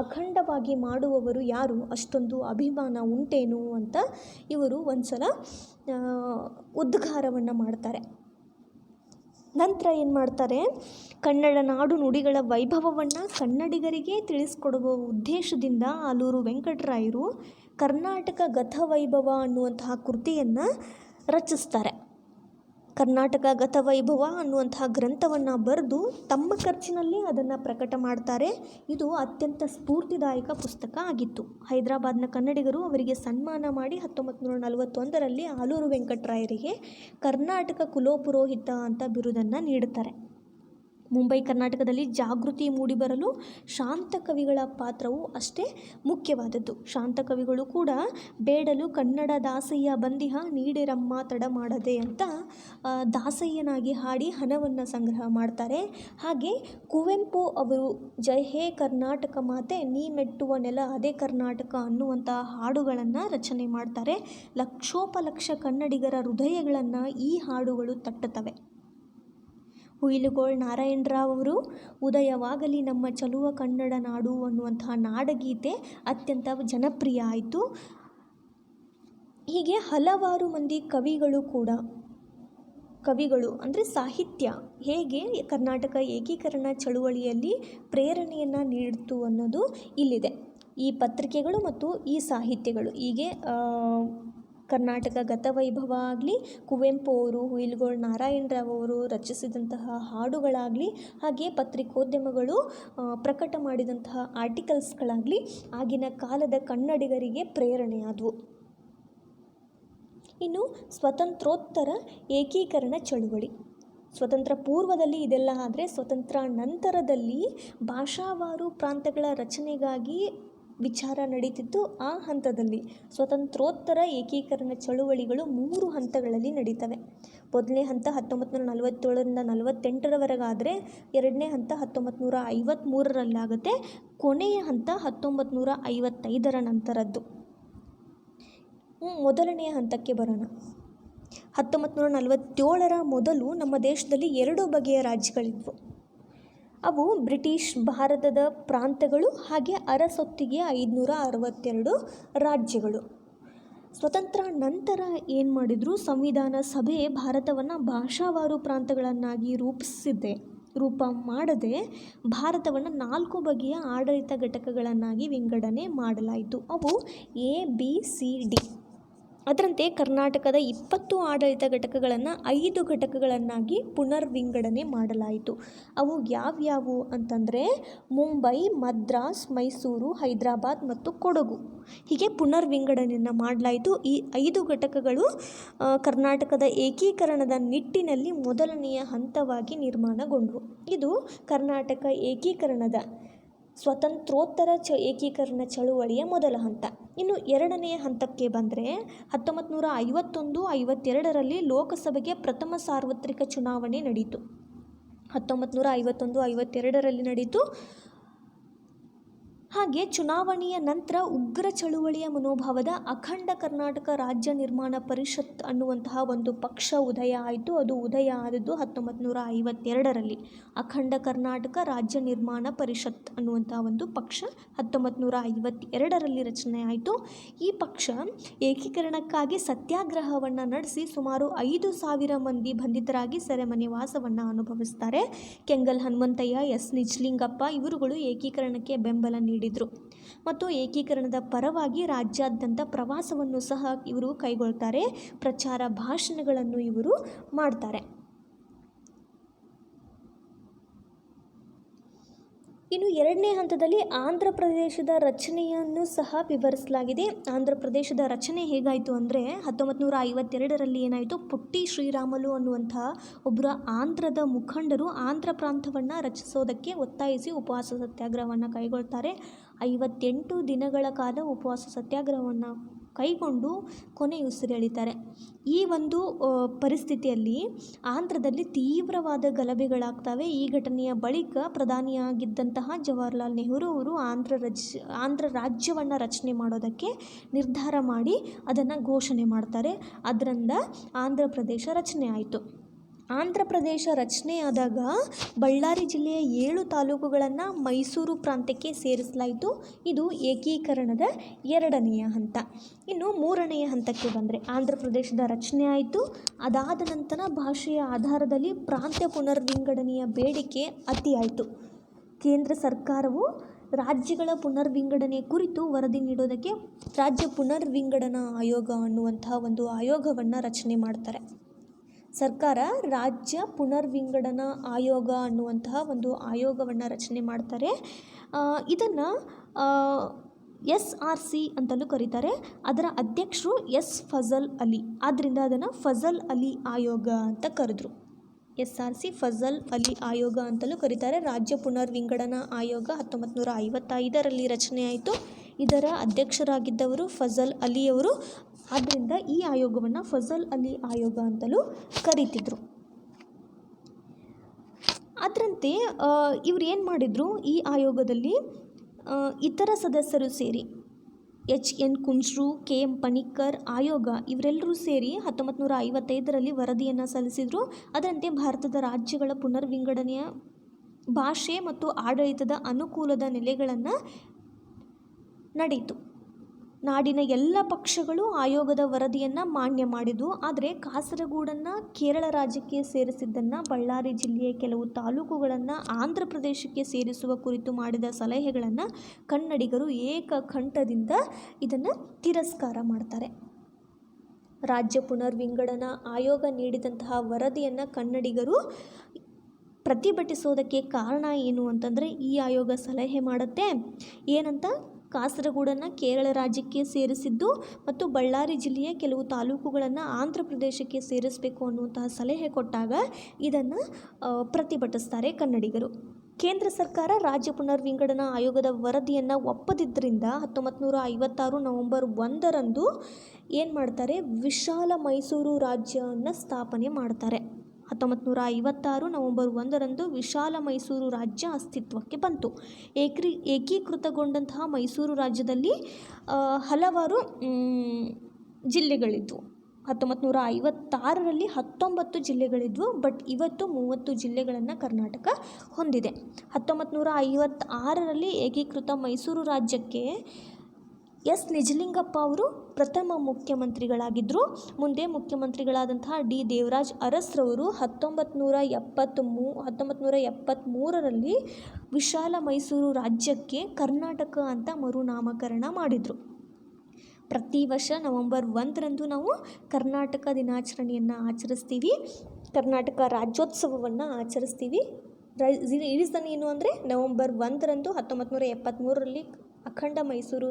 ಅಖಂಡವಾಗಿ ಮಾಡುವವರು ಯಾರು, ಅಷ್ಟೊಂದು ಅಭಿಮಾನ ಉಂಟೇನು ಅಂತ ಇವರು ಒಂದು ಸಲ ಉದ್ಗಾರವನ್ನು ಮಾಡ್ತಾರೆ. ನಂತರ ಏನು ಮಾಡ್ತಾರೆ, ಕನ್ನಡ ನಾಡು ನುಡಿಗಳ ವೈಭವವನ್ನು ಕನ್ನಡಿಗರಿಗೆ ತಿಳಿಸ್ಕೊಡುವ ಉದ್ದೇಶದಿಂದ ಆಲೂರು ವೆಂಕಟರಾಯರು ಕರ್ನಾಟಕ ಗತವೈಭವ ಅನ್ನುವಂತಹ ಕೃತಿಯನ್ನು ರಚಿಸ್ತಾರೆ. ಕರ್ನಾಟಕ ಗತವೈಭವ ಅನ್ನುವಂತಹ ಗ್ರಂಥವನ್ನು ಬರೆದು ತಮ್ಮ ಖರ್ಚಿನಲ್ಲಿ ಅದನ್ನು ಪ್ರಕಟ ಮಾಡ್ತಾರೆ. ಇದು ಅತ್ಯಂತ ಸ್ಫೂರ್ತಿದಾಯಕ ಪುಸ್ತಕ ಆಗಿತ್ತು. ಹೈದರಾಬಾದ್ನ ಕನ್ನಡಿಗರು ಅವರಿಗೆ ಸನ್ಮಾನ ಮಾಡಿ 1941ರಲ್ಲಿ ಆಲೂರು ವೆಂಕಟರಾಯರಿಗೆ ಕರ್ನಾಟಕ ಕುಲೋಪುರೋಹಿತ ಅಂತ ಬಿರುದನ್ನು ನೀಡುತ್ತಾರೆ. ಮುಂಬೈ ಕರ್ನಾಟಕದಲ್ಲಿ ಜಾಗೃತಿ ಮೂಡಿಬರಲು ಶಾಂತ ಕವಿಗಳ ಪಾತ್ರವು ಅಷ್ಟೇ ಮುಖ್ಯವಾದದ್ದು. ಶಾಂತ ಕವಿಗಳು ಕೂಡ ಬೇಡಲು ಕನ್ನಡ ದಾಸಯ್ಯ ಬಂದಿಹ ನೀಡಿರಮ್ಮ ತಡ ಮಾಡದೆ ಅಂತ ದಾಸಯ್ಯನಾಗಿ ಹಾಡಿ ಹಣವನ್ನು ಸಂಗ್ರಹ ಮಾಡ್ತಾರೆ. ಹಾಗೆ ಕುವೆಂಪು ಅವರು ಜೈ ಹೇ ಕರ್ನಾಟಕ ಮಾತೆ ನೀ ಮೆಟ್ಟುವ ನೆಲ ಅದೇ ಕರ್ನಾಟಕ ಅನ್ನುವಂಥ ಹಾಡುಗಳನ್ನು ರಚನೆ ಮಾಡ್ತಾರೆ. ಲಕ್ಷೋಪಲಕ್ಷ ಕನ್ನಡಿಗರ ಹೃದಯಗಳನ್ನು ಈ ಹಾಡುಗಳು ತಟ್ಟುತ್ತವೆ. ಹುಯಿಲುಗೋಳ್ ನಾರಾಯಣರಾವ್ ಅವರು ಉದಯವಾಗಲಿ ನಮ್ಮ ಚಲುವ ಕನ್ನಡ ನಾಡು ಅನ್ನುವಂತಹ ನಾಡಗೀತೆ ಅತ್ಯಂತ ಜನಪ್ರಿಯ ಆಯಿತು. ಹೀಗೆ ಹಲವಾರು ಮಂದಿ ಕವಿಗಳು ಅಂದರೆ ಸಾಹಿತ್ಯ ಹೇಗೆ ಕರ್ನಾಟಕ ಏಕೀಕರಣ ಚಳುವಳಿಯಲ್ಲಿ ಪ್ರೇರಣೆಯನ್ನು ನೀಡಿತು ಅನ್ನೋದು ಇಲ್ಲಿದೆ. ಈ ಪತ್ರಿಕೆಗಳು ಮತ್ತು ಈ ಸಾಹಿತ್ಯಗಳು ಹೀಗೆ ಕರ್ನಾಟಕ ಗತವೈಭವ ಆಗಲಿ, ಕುವೆಂಪು ಅವರು, ಹುಯಿಲುಗೋಳ್ ನಾರಾಯಣರಾವ್ ಅವರು ರಚಿಸಿದಂತಹ ಹಾಡುಗಳಾಗಲಿ, ಹಾಗೆ ಪತ್ರಿಕೋದ್ಯಮಗಳು ಪ್ರಕಟ ಮಾಡಿದಂತಹ ಆರ್ಟಿಕಲ್ಸ್ಗಳಾಗಲಿ ಆಗಿನ ಕಾಲದ ಕನ್ನಡಿಗರಿಗೆ ಪ್ರೇರಣೆಯಾದವು. ಇನ್ನು ಸ್ವತಂತ್ರೋತ್ತರ ಏಕೀಕರಣ ಚಳುವಳಿ. ಸ್ವತಂತ್ರ ಪೂರ್ವದಲ್ಲಿ ಇದೆಲ್ಲ ಆದರೆ ಸ್ವತಂತ್ರ ನಂತರದಲ್ಲಿ ಭಾಷಾವಾರು ಪ್ರಾಂತಗಳ ರಚನೆಗಾಗಿ ವಿಚಾರ ನಡೀತಿತ್ತು. ಆ ಹಂತದಲ್ಲಿ ಸ್ವತಂತ್ರೋತ್ತರ ಏಕೀಕರಣ ಚಳುವಳಿಗಳು 3 ಹಂತಗಳಲ್ಲಿ ನಡೀತವೆ. ಮೊದಲನೇ ಹಂತ 1947ರಿಂದ 48ರವರೆಗಾದರೆ, ಎರಡನೇ ಹಂತ 1953ರಲ್ಲಾಗುತ್ತೆ, ಕೊನೆಯ ಹಂತ 1955ರ ನಂತರದ್ದು. ಮೊದಲನೆಯ ಹಂತಕ್ಕೆ ಬರೋಣ. 1947ರ ಮೊದಲು ನಮ್ಮ ದೇಶದಲ್ಲಿ 2 ಬಗೆಯ ರಾಜ್ಯಗಳಿದ್ವು. ಅವು ಬ್ರಿಟಿಷ್ ಭಾರತದ ಪ್ರಾಂತಗಳು ಹಾಗೆ ಅರಸೊತ್ತಿಗೆಯ 562 ರಾಜ್ಯಗಳು. ಸ್ವತಂತ್ರ ನಂತರ ಏನು ಮಾಡಿದ್ರು, ಸಂವಿಧಾನ ಸಭೆ ಭಾರತವನ್ನು ಭಾಷಾವಾರು ಪ್ರಾಂತಗಳನ್ನಾಗಿ ರೂಪ ಮಾಡದೆ ಭಾರತವನ್ನು 4 ಬಗೆಯ ಆಡಳಿತ ಘಟಕಗಳನ್ನಾಗಿ ವಿಂಗಡಣೆ ಮಾಡಲಾಯಿತು. ಅವು ABCD. ಅದರಂತೆ ಕರ್ನಾಟಕದ 20 ಆಡಳಿತ ಘಟಕಗಳನ್ನು 5 ಘಟಕಗಳನ್ನಾಗಿ ವಿಂಗಡಣೆ ಮಾಡಲಾಯಿತು. ಅವು ಯಾವ್ಯಾವು ಅಂತಂದರೆ ಮುಂಬೈ, ಮದ್ರಾಸ್, ಮೈಸೂರು, ಹೈದರಾಬಾದ್ ಮತ್ತು ಕೊಡಗು. ಹೀಗೆ ವಿಂಗಡಣೆಯನ್ನು ಮಾಡಲಾಯಿತು. ಈ 5 ಘಟಕಗಳು ಕರ್ನಾಟಕದ ಏಕೀಕರಣದ ನಿಟ್ಟಿನಲ್ಲಿ ಮೊದಲನೆಯ ಹಂತವಾಗಿ ನಿರ್ಮಾಣಗೊಂಡವು. ಇದು ಕರ್ನಾಟಕ ಏಕೀಕರಣದ ಸ್ವತಂತ್ರೋತ್ತರ ಏಕೀಕರಣ ಚಳುವಳಿಯ ಮೊದಲ ಹಂತ. ಇನ್ನು ಎರಡನೆಯ ಹಂತಕ್ಕೆ ಬಂದರೆ 1951-52ರಲ್ಲಿ ಲೋಕಸಭೆಗೆ ಪ್ರಥಮ ಸಾರ್ವತ್ರಿಕ ಚುನಾವಣೆ ನಡೆಯಿತು. 1951-52ರಲ್ಲಿ ನಡೆಯಿತು. ಹಾಗೆ ಚುನಾವಣೆಯ ನಂತರ ಉಗ್ರ ಚಳುವಳಿಯ ಮನೋಭಾವದ ಅಖಂಡ ಕರ್ನಾಟಕ ರಾಜ್ಯ ನಿರ್ಮಾಣ ಪರಿಷತ್ ಅನ್ನುವಂತಹ ಒಂದು ಪಕ್ಷ ಉದಯ ಆಯಿತು. ಅದು ಉದಯ ಆದದ್ದು 1952ರಲ್ಲಿ. ಅಖಂಡ ಕರ್ನಾಟಕ ರಾಜ್ಯ ನಿರ್ಮಾಣ ಪರಿಷತ್ ಅನ್ನುವಂತಹ ಒಂದು ಪಕ್ಷ 1952ರಲ್ಲಿ ರಚನೆ ಆಯಿತು. ಈ ಪಕ್ಷ ಏಕೀಕರಣಕ್ಕಾಗಿ ಸತ್ಯಾಗ್ರಹವನ್ನು ನಡೆಸಿ ಸುಮಾರು 5,000 ಮಂದಿ ಬಂಧಿತರಾಗಿ ಸೆರೆಮನೆ ವಾಸವನ್ನು ಅನುಭವಿಸ್ತಾರೆ. ಕೆಂಗಲ್ ಹನುಮಂತಯ್ಯ, ಎಸ್ ನಿಜಲಿಂಗಪ್ಪ ಇವರುಗಳು ಏಕೀಕರಣಕ್ಕೆ ಬೆಂಬಲ ನೀಡಿದರು ಮತ್ತು ಏಕೀಕರಣದ ಪರವಾಗಿ ರಾಜ್ಯಾದ್ಯಂತ ಪ್ರವಾಸವನ್ನು ಸಹ ಇವರು ಕೈಗೊಳ್ತಾರೆ. ಪ್ರಚಾರ ಭಾಷಣಗಳನ್ನು ಇವರು ಮಾಡ್ತಾರೆ. ಇನ್ನು ಎರಡನೇ ಹಂತದಲ್ಲಿ ಆಂಧ್ರ ಪ್ರದೇಶದ ರಚನೆಯನ್ನು ಸಹ ವಿವರಿಸಲಾಗಿದೆ. ಆಂಧ್ರ ಪ್ರದೇಶದ ರಚನೆ ಹೇಗಾಯಿತು ಅಂದರೆ 1952ರಲ್ಲಿ ಏನಾಯಿತು, ಪುಟ್ಟಿ ಶ್ರೀರಾಮುಲು ಅನ್ನುವಂಥ ಒಬ್ಬರ ಆಂಧ್ರದ ಮುಖಂಡರು ಆಂಧ್ರ ಪ್ರಾಂತವನ್ನು ರಚಿಸೋದಕ್ಕೆ ಒತ್ತಾಯಿಸಿ ಉಪವಾಸ ಸತ್ಯಾಗ್ರಹವನ್ನು ಕೈಗೊಳ್ತಾರೆ. 58 ದಿನಗಳ ಕಾಲ ಉಪವಾಸ ಸತ್ಯಾಗ್ರಹವನ್ನು ಕೈಗೊಂಡು ಕೊನೆಯುಸಿರೆಳಿತಾರೆ. ಈ ಒಂದು ಪರಿಸ್ಥಿತಿಯಲ್ಲಿ ಆಂಧ್ರದಲ್ಲಿ ತೀವ್ರವಾದ ಗಲಭೆಗಳಾಗ್ತವೆ. ಈ ಘಟನೆಯ ಬಳಿಕ ಪ್ರಧಾನಿಯಾಗಿದ್ದಂತಹ ಜವಾಹರ್ಲಾಲ್ ನೆಹರು ಅವರು ಆಂಧ್ರ ರಾಜ್ಯವನ್ನು ರಚನೆ ಮಾಡೋದಕ್ಕೆ ನಿರ್ಧಾರ ಮಾಡಿ ಅದನ್ನು ಘೋಷಣೆ ಮಾಡ್ತಾರೆ. ಅದರಿಂದ ಆಂಧ್ರ ಪ್ರದೇಶ ರಚನೆ ಆಯಿತು. ಆಂಧ್ರ ಪ್ರದೇಶ ರಚನೆಯಾದಾಗ ಬಳ್ಳಾರಿ ಜಿಲ್ಲೆಯ 7 ತಾಲೂಕುಗಳನ್ನು ಮೈಸೂರು ಪ್ರಾಂತ್ಯಕ್ಕೆ ಸೇರಿಸಲಾಯಿತು. ಇದು ಏಕೀಕರಣದ 2ನೆಯ ಹಂತ. ಇನ್ನು 3ನೆಯ ಹಂತಕ್ಕೆ ಬಂದರೆ ಆಂಧ್ರ ಪ್ರದೇಶದ ರಚನೆ ಆಯಿತು. ಅದಾದ ನಂತರ ಭಾಷೆಯ ಆಧಾರದಲ್ಲಿ ಪ್ರಾಂತ್ಯ ಪುನರ್ವಿಂಗಡಣೆಯ ಬೇಡಿಕೆ ಅತಿಯಾಯಿತು. ಕೇಂದ್ರ ಸರ್ಕಾರವು ರಾಜ್ಯಗಳ ಪುನರ್ವಿಂಗಡಣೆ ಕುರಿತು ವರದಿ ನೀಡೋದಕ್ಕೆ ರಾಜ್ಯ ಪುನರ್ವಿಂಗಡನಾ ಆಯೋಗ ಅನ್ನುವಂತಹ ಒಂದು ಆಯೋಗವನ್ನು ರಚನೆ ಮಾಡ್ತಾರೆ. ಸರ್ಕಾರ ರಾಜ್ಯ ಪುನರ್ವಿಂಗಡನಾ ಆಯೋಗ ಅನ್ನುವಂತಹ ಒಂದು ಆಯೋಗವನ್ನು ರಚನೆ ಮಾಡ್ತಾರೆ. ಇದನ್ನು SRC ಅಂತಲೂ ಕರೀತಾರೆ. ಅದರ ಅಧ್ಯಕ್ಷರು ಫಜಲ್ ಅಲಿ. ಆದ್ದರಿಂದ ಅದನ್ನು ಫಜಲ್ ಅಲಿ ಆಯೋಗ ಅಂತ ಕರೆದ್ರು. SRC ಫಜಲ್ ಅಲಿ ಆಯೋಗ ಅಂತಲೂ ಕರೀತಾರೆ. ರಾಜ್ಯ ಪುನರ್ವಿಂಗಡನಾ ಆಯೋಗ 1955ರಲ್ಲಿ ರಚನೆ ಆಯಿತು. ಇದರ ಅಧ್ಯಕ್ಷರಾಗಿದ್ದವರು ಫಜಲ್ ಅಲಿಯವರು. ಆದ್ದರಿಂದ ಈ ಆಯೋಗವನ್ನು ಫಜಲ್ ಅಲಿ ಆಯೋಗ ಅಂತಲೂ ಕರೀತಿದ್ರು. ಅದರಂತೆ ಇವರು ಏನು ಮಾಡಿದರು, ಈ ಆಯೋಗದಲ್ಲಿ ಇತರ ಸದಸ್ಯರು ಸೇರಿ HN ಕುಂಜ್ರು, KM ಪಣಿಕ್ಕರ್ ಆಯೋಗ ಇವರೆಲ್ಲರೂ ಸೇರಿ 1955ರಲ್ಲಿ ವರದಿಯನ್ನು ಸಲ್ಲಿಸಿದರು. ಅದರಂತೆ ಭಾರತದ ರಾಜ್ಯಗಳ ಪುನರ್ವಿಂಗಡಣೆಯ ಭಾಷೆ ಮತ್ತು ಆಡಳಿತದ ಅನುಕೂಲದ ನೆಲೆಗಳನ್ನು ನಡೆಯಿತು. ನಾಡಿನ ಎಲ್ಲ ಪಕ್ಷಗಳು ಆಯೋಗದ ವರದಿಯನ್ನು ಮಾನ್ಯ ಮಾಡಿದವು. ಆದರೆ ಕಾಸರಗೋಡನ್ನು ಕೇರಳ ರಾಜ್ಯಕ್ಕೆ ಸೇರಿಸಿದ್ದನ್ನು, ಬಳ್ಳಾರಿ ಜಿಲ್ಲೆಯ ಕೆಲವು ತಾಲೂಕುಗಳನ್ನು ಆಂಧ್ರ ಪ್ರದೇಶಕ್ಕೆ ಸೇರಿಸುವ ಕುರಿತು ಮಾಡಿದ ಸಲಹೆಗಳನ್ನು ಕನ್ನಡಿಗರು ಏಕಕಂಠದಿಂದ ಇದನ್ನು ತಿರಸ್ಕಾರ ಮಾಡ್ತಾರೆ. ರಾಜ್ಯ ಪುನರ್ವಿಂಗಡನಾ ಆಯೋಗ ನೀಡಿದಂತಹ ವರದಿಯನ್ನು ಕನ್ನಡಿಗರು ಪ್ರತಿಭಟಿಸೋದಕ್ಕೆ ಕಾರಣ ಏನು ಅಂತಂದರೆ, ಈ ಆಯೋಗ ಸಲಹೆ ಮಾಡುತ್ತೆ ಏನಂತ, ಕಾಸರಗೋಡನ್ನು ಕೇರಳ ರಾಜ್ಯಕ್ಕೆ ಸೇರಿಸಿದ್ದು ಮತ್ತು ಬಳ್ಳಾರಿ ಜಿಲ್ಲೆಯ ಕೆಲವು ತಾಲೂಕುಗಳನ್ನು ಆಂಧ್ರ ಪ್ರದೇಶಕ್ಕೆ ಸೇರಿಸಬೇಕು ಅನ್ನುವಂತಹ ಸಲಹೆ ಕೊಟ್ಟಾಗ ಇದನ್ನು ಪ್ರತಿಭಟಿಸ್ತಾರೆ ಕನ್ನಡಿಗರು. ಕೇಂದ್ರ ಸರ್ಕಾರ ರಾಜ್ಯ ಪುನರ್ವಿಂಗಡನಾ ಆಯೋಗದ ವರದಿಯನ್ನು ಒಪ್ಪದಿದ್ದರಿಂದ 1956 ನವೆಂಬರ್ 1ರಂದು ಏನು ಮಾಡ್ತಾರೆ, ವಿಶಾಲ ಮೈಸೂರು ರಾಜ್ಯವನ್ನು ಸ್ಥಾಪನೆ ಮಾಡ್ತಾರೆ. 1956 ನವೆಂಬರ್ 1ರಂದು ವಿಶಾಲ ಮೈಸೂರು ರಾಜ್ಯ ಅಸ್ತಿತ್ವಕ್ಕೆ ಬಂತು. ಏಕೀಕೃತಗೊಂಡಂತಹ ಮೈಸೂರು ರಾಜ್ಯದಲ್ಲಿ ಹಲವಾರು ಜಿಲ್ಲೆಗಳಿದ್ವು. 1956ರಲ್ಲಿ 19 ಜಿಲ್ಲೆಗಳಿದ್ವು. ಬಟ್ ಇವತ್ತು 30 ಜಿಲ್ಲೆಗಳನ್ನು ಕರ್ನಾಟಕ ಹೊಂದಿದೆ. 1956ರಲ್ಲಿ ಏಕೀಕೃತ ಮೈಸೂರು ರಾಜ್ಯಕ್ಕೆ ನಿಜಲಿಂಗಪ್ಪ ಅವರು ಪ್ರಥಮ ಮುಖ್ಯಮಂತ್ರಿಗಳಾಗಿದ್ದರು. ಮುಂದೆ ಮುಖ್ಯಮಂತ್ರಿಗಳಾದಂತಹ ದೇವರಾಜ್ ಅರಸ್ರವರು 1973ರಲ್ಲಿ ವಿಶಾಲ ಮೈಸೂರು ರಾಜ್ಯಕ್ಕೆ ಕರ್ನಾಟಕ ಅಂತ ಮರುನಾಮಕರಣ ಮಾಡಿದರು. ಪ್ರತಿ ವರ್ಷ ನವೆಂಬರ್ 1ರಂದು ನಾವು ಕರ್ನಾಟಕ ದಿನಾಚರಣೆಯನ್ನು ಆಚರಿಸ್ತೀವಿ, ಕರ್ನಾಟಕ ರಾಜ್ಯೋತ್ಸವವನ್ನು ಆಚರಿಸ್ತೀವಿ. ರೀಸನ್ ಏನು ಅಂದರೆ, ನವೆಂಬರ್ 1ರಂದು 1973ರಲ್ಲಿ ಅಖಂಡ ಮೈಸೂರು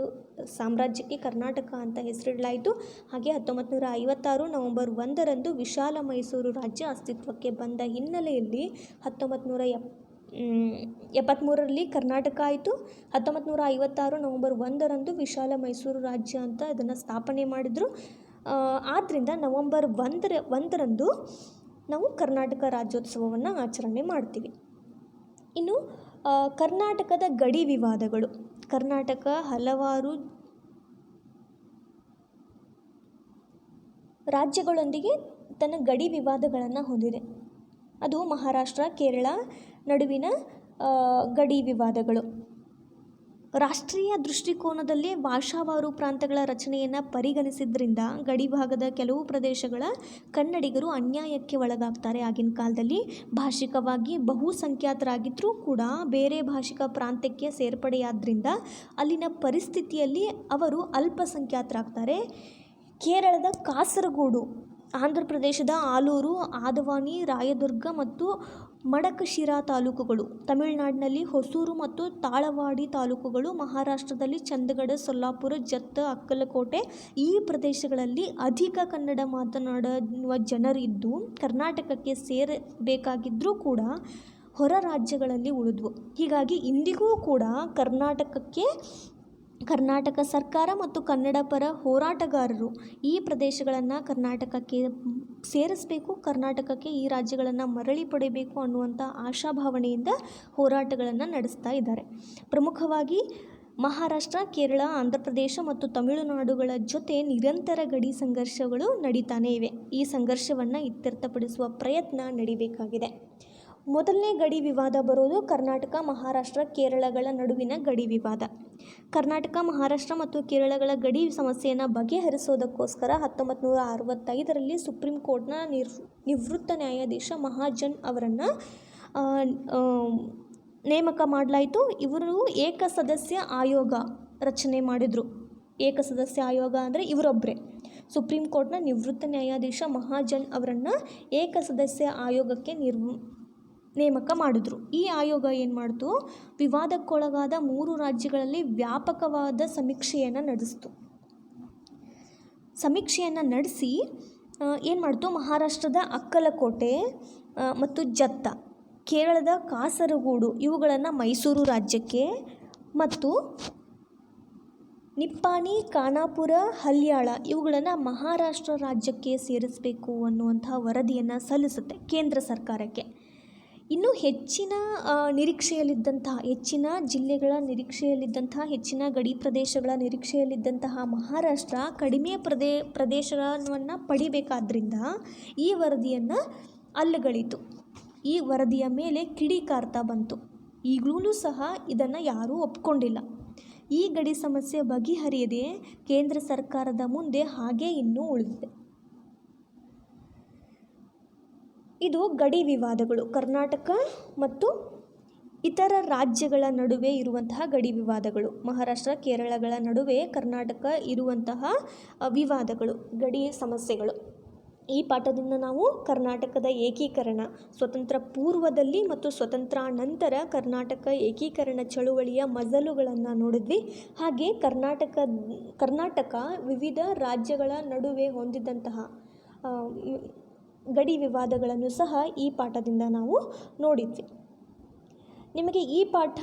ಸಾಮ್ರಾಜ್ಯಕ್ಕೆ ಕರ್ನಾಟಕ ಅಂತ ಹೆಸರಿಡಲಾಯಿತು. ಹಾಗೆ 1956 ನವೆಂಬರ್ 1ರಂದು ವಿಶಾಲ ಮೈಸೂರು ರಾಜ್ಯ ಅಸ್ತಿತ್ವಕ್ಕೆ ಬಂದ ಹಿನ್ನೆಲೆಯಲ್ಲಿ 1973ರಲ್ಲಿ ಕರ್ನಾಟಕ ಆಯಿತು. 1956 ನವೆಂಬರ್ 1ರಂದು ವಿಶಾಲ ಮೈಸೂರು ರಾಜ್ಯ ಅಂತ ಇದನ್ನು ಸ್ಥಾಪನೆ ಮಾಡಿದರು. ಆದ್ದರಿಂದ ನವೆಂಬರ್ 1ರಂದು ನಾವು ಕರ್ನಾಟಕ ರಾಜ್ಯೋತ್ಸವವನ್ನು ಆಚರಣೆ ಮಾಡ್ತೀವಿ. ಇನ್ನು ಕರ್ನಾಟಕದ ಗಡಿ ವಿವಾದಗಳು. ಕರ್ನಾಟಕ ಹಲವಾರು ರಾಜ್ಯಗಳೊಂದಿಗೆ ತನ್ನ ಗಡಿ ವಿವಾದಗಳನ್ನು ಹೊಂದಿದೆ. ಅದು ಮಹಾರಾಷ್ಟ್ರ, ಕೇರಳ ನಡುವಿನ ಗಡಿ ವಿವಾದಗಳು. ರಾಷ್ಟ್ರೀಯ ದೃಷ್ಟಿಕೋನದಲ್ಲಿ ಭಾಷಾವಾರು ಪ್ರಾಂತಗಳ ರಚನೆಯನ್ನು ಪರಿಗಣಿಸಿದ್ರಿಂದ ಗಡಿಭಾಗದ ಕೆಲವು ಪ್ರದೇಶಗಳ ಕನ್ನಡಿಗರು ಅನ್ಯಾಯಕ್ಕೆ ಒಳಗಾಗ್ತಾರೆ. ಆಗಿನ ಕಾಲದಲ್ಲಿ ಭಾಷಿಕವಾಗಿ ಬಹುಸಂಖ್ಯಾತರಾಗಿದ್ದರೂ ಕೂಡ ಬೇರೆ ಭಾಷಿಕ ಪ್ರಾಂತ್ಯಕ್ಕೆ ಸೇರ್ಪಡೆಯಾದ್ರಿಂದ ಅಲ್ಲಿನ ಪರಿಸ್ಥಿತಿಯಲ್ಲಿ ಅವರು ಅಲ್ಪಸಂಖ್ಯಾತರಾಗ್ತಾರೆ. ಕೇರಳದ ಕಾಸರಗೋಡು, ಆಂಧ್ರ ಪ್ರದೇಶದ ಆಲೂರು, ಆದವಾನಿ, ರಾಯದುರ್ಗ ಮತ್ತು ಮಡಕಶಿರಾ ತಾಲೂಕುಗಳು, ತಮಿಳುನಾಡಿನಲ್ಲಿ ಹೊಸೂರು ಮತ್ತು ತಾಳವಾಡಿ ತಾಲೂಕುಗಳು, ಮಹಾರಾಷ್ಟ್ರದಲ್ಲಿ ಚಂದಗಡ, ಸೊಲ್ಲಾಪುರ, ಜತ್ತ, ಅಕ್ಕಲಕೋಟೆ ಈ ಪ್ರದೇಶಗಳಲ್ಲಿ ಅಧಿಕ ಕನ್ನಡ ಮಾತನಾಡುವ ಜನರಿದ್ದು ಕರ್ನಾಟಕಕ್ಕೆ ಸೇರಬೇಕಾಗಿದ್ದರೂ ಕೂಡ ಹೊರ ರಾಜ್ಯಗಳಲ್ಲಿ ಉಳಿದ್ವು. ಹೀಗಾಗಿ ಇಂದಿಗೂ ಕೂಡ ಕರ್ನಾಟಕಕ್ಕೆ ಕರ್ನಾಟಕ ಸರ್ಕಾರ ಮತ್ತು ಕನ್ನಡ ಪರ ಹೋರಾಟಗಾರರು ಈ ಪ್ರದೇಶಗಳನ್ನು ಕರ್ನಾಟಕಕ್ಕೆ ಸೇರಿಸಬೇಕು, ಕರ್ನಾಟಕಕ್ಕೆ ಈ ರಾಜ್ಯಗಳನ್ನು ಮರಳಿ ಪಡೆಯಬೇಕು ಅನ್ನುವಂಥ ಆಶಾಭಾವನೆಯಿಂದ ಹೋರಾಟಗಳನ್ನು ನಡೆಸ್ತಾ ಇದ್ದಾರೆ. ಪ್ರಮುಖವಾಗಿ ಮಹಾರಾಷ್ಟ್ರ, ಕೇರಳ, ಆಂಧ್ರ ಪ್ರದೇಶ ಮತ್ತು ತಮಿಳುನಾಡುಗಳ ಜೊತೆ ನಿರಂತರ ಗಡಿ ಸಂಘರ್ಷಗಳು ನಡೀತಾನೇ ಇವೆ. ಈ ಸಂಘರ್ಷವನ್ನು ಇತ್ಯರ್ಥಪಡಿಸುವ ಪ್ರಯತ್ನ ನಡಿಬೇಕಾಗಿದೆ. ಮೊದಲನೇ ಗಡಿ ವಿವಾದ ಬರೋದು ಕರ್ನಾಟಕ, ಮಹಾರಾಷ್ಟ್ರ, ಕೇರಳಗಳ ನಡುವಿನ ಗಡಿ ವಿವಾದ. ಕರ್ನಾಟಕ, ಮಹಾರಾಷ್ಟ್ರ ಮತ್ತು ಕೇರಳಗಳ ಗಡಿ ಸಮಸ್ಯೆಯನ್ನು ಬಗೆಹರಿಸೋದಕ್ಕೋಸ್ಕರ 1965ರಲ್ಲಿ ಸುಪ್ರೀಂ ಕೋರ್ಟ್ನ ನಿವೃತ್ತ ನ್ಯಾಯಾಧೀಶ ಮಹಾಜನ್ ಅವರನ್ನು ನೇಮಕ ಮಾಡಲಾಯಿತು. ಇವರು ಏಕಸದಸ್ಯ ಆಯೋಗ ರಚನೆ ಮಾಡಿದರು. ಏಕಸದಸ್ಯ ಆಯೋಗ ಅಂದರೆ ಇವರೊಬ್ಬರೇ. ಸುಪ್ರೀಂ ಕೋರ್ಟ್ನ ನಿವೃತ್ತ ನ್ಯಾಯಾಧೀಶ ಮಹಾಜನ್ ಅವರನ್ನು ಏಕಸದಸ್ಯ ಆಯೋಗಕ್ಕೆ ನೇಮಕ ಮಾಡಿದ್ರು. ಈ ಆಯೋಗ ಏನು ಮಾಡ್ತು, ವಿವಾದಕ್ಕೊಳಗಾದ 3 ರಾಜ್ಯಗಳಲ್ಲಿ ವ್ಯಾಪಕವಾದ ಸಮೀಕ್ಷೆಯನ್ನು ನಡೆಸಿತು. ಸಮೀಕ್ಷೆಯನ್ನು ನಡೆಸಿ ಏನು ಮಾಡ್ತು, ಮಹಾರಾಷ್ಟ್ರದ ಅಕ್ಕಲಕೋಟೆ ಮತ್ತು ಜತ್ತ, ಕೇರಳದ ಕಾಸರಗೋಡು ಇವುಗಳನ್ನು ಮೈಸೂರು ರಾಜ್ಯಕ್ಕೆ ಮತ್ತು ನಿಪ್ಪಾಣಿ, ಖಾನಾಪುರ, ಹಲ್ಯಾಳ ಇವುಗಳನ್ನು ಮಹಾರಾಷ್ಟ್ರ ರಾಜ್ಯಕ್ಕೆ ಸೇರಿಸಬೇಕು ಅನ್ನುವಂಥ ವರದಿಯನ್ನು ಸಲ್ಲಿಸುತ್ತೆ ಕೇಂದ್ರ ಸರ್ಕಾರಕ್ಕೆ. ಇನ್ನು ಹೆಚ್ಚಿನ ನಿರೀಕ್ಷೆಯಲ್ಲಿದ್ದಂತಹ, ಹೆಚ್ಚಿನ ಜಿಲ್ಲೆಗಳ ನಿರೀಕ್ಷೆಯಲ್ಲಿದ್ದಂತಹ, ಹೆಚ್ಚಿನ ಗಡಿ ಪ್ರದೇಶಗಳ ನಿರೀಕ್ಷೆಯಲ್ಲಿದ್ದಂತಹ ಮಹಾರಾಷ್ಟ್ರ ಕಡಿಮೆ ಪ್ರದೇಶವನ್ನು ಪಡಿಬೇಕಾದ್ರಿಂದ ಈ ವರದಿಯನ್ನು ಅಲ್ಲಗಳಿತು. ಈ ವರದಿಯ ಮೇಲೆ ಕಿಡಿಕಾರ್ತಾ ಬಂತು. ಈಗಲೂ ಸಹ ಇದನ್ನು ಯಾರೂ ಒಪ್ಕೊಂಡಿಲ್ಲ. ಈ ಗಡಿ ಸಮಸ್ಯೆ ಬಗೆಹರಿಯದೆ ಕೇಂದ್ರ ಸರ್ಕಾರದ ಮುಂದೆ ಹಾಗೇ ಇನ್ನೂ ಉಳಿದಿದೆ. ಇದು ಗಡಿ ವಿವಾದಗಳು, ಕರ್ನಾಟಕ ಮತ್ತು ಇತರ ರಾಜ್ಯಗಳ ನಡುವೆ ಇರುವಂತಹ ಗಡಿ ವಿವಾದಗಳು. ಮಹಾರಾಷ್ಟ್ರ, ಕೇರಳಗಳ ನಡುವೆ ಕರ್ನಾಟಕ ಇರುವಂತಹ ವಿವಾದಗಳು, ಗಡಿ ಸಮಸ್ಯೆಗಳು. ಈ ಪಾಠದಿಂದ ನಾವು ಕರ್ನಾಟಕದ ಏಕೀಕರಣ, ಸ್ವತಂತ್ರ ಪೂರ್ವದಲ್ಲಿ ಮತ್ತು ಸ್ವತಂತ್ರಾನಂತರ ಕರ್ನಾಟಕ ಏಕೀಕರಣ ಚಳುವಳಿಯ ಮಜಲುಗಳನ್ನು ನೋಡಿದ್ವಿ. ಹಾಗೆ ಕರ್ನಾಟಕ ವಿವಿಧ ರಾಜ್ಯಗಳ ನಡುವೆ ಹೊಂದಿದ್ದಂತಹ ಗಡಿ ವಿವಾದಗಳನ್ನು ಸಹ ಈ ಪಾಠದಿಂದ ನಾವು ನೋಡಿದ್ವಿ. ನಿಮಗೆ ಈ ಪಾಠ